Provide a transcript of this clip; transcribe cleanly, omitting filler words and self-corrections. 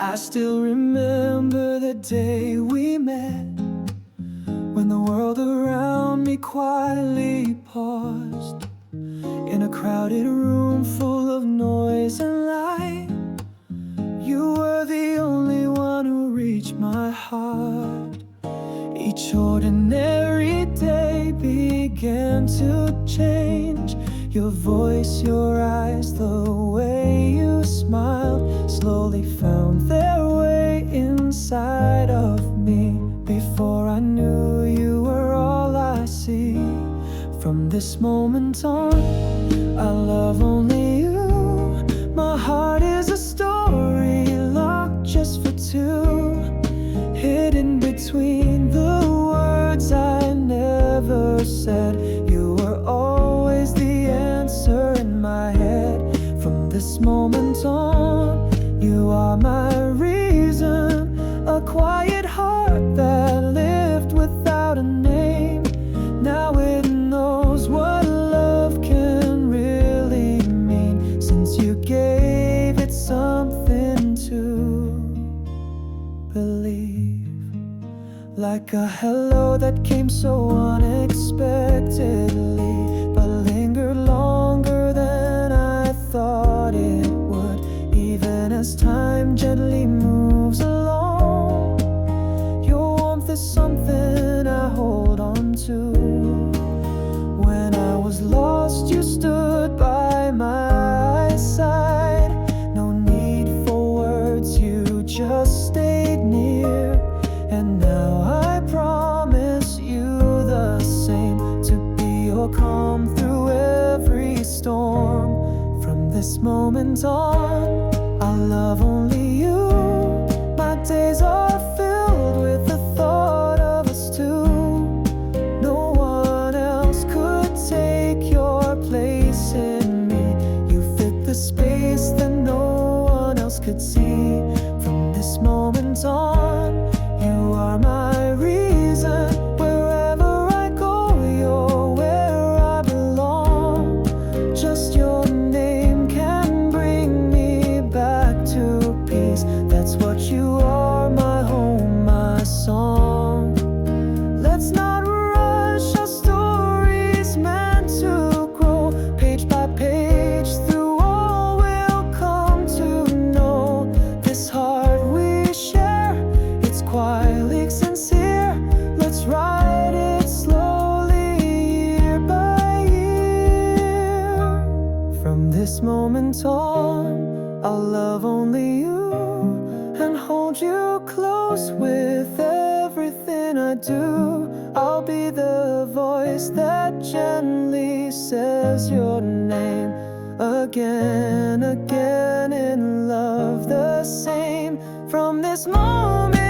I still remember the day we met, when the world around me quietly paused. In a crowded room full of noise and light, you were the only one who reached my heart. Each ordinary day began to change. Your voice, your eyes, the way you smiled slowly found their way inside of me. Before I knew, you were all I see. From this moment on, I love only you. My heart is a story locked just for two, hidden between the words I never said. You were always the answer in my head. From this moment on, you are my reason. A quiet heart that lived without a name, now it knows what love can really mean, since you gave it something to believe. Like a hello that came so unexpectedly, but lingered longer than I thought it would. Even as time gently moves along, your warmth is something I hold on to. When I was lost, you stood by my side. No need for words, you just stayed near. And now I promise you the same, to be your calm through every storm. From this moment on, I love only you. My days are filled with the thought of us two. No one else could take your place in me. You fit the space that no one else could see. From this moment on, you are my reason. Wherever I go, you're where I belong. Just your name can bring me back to peace. That's what you are, my home, my song. Let's not rush, our story's meant to grow. Page by page, through all we'll come to know. This heart we share, it's quietly sincere. Let's write it slowly, year by year. From this moment on, I'll love only you, and hold you close with everything I do. I'll be the voice that gently says your name again, again, in love the same. From this moment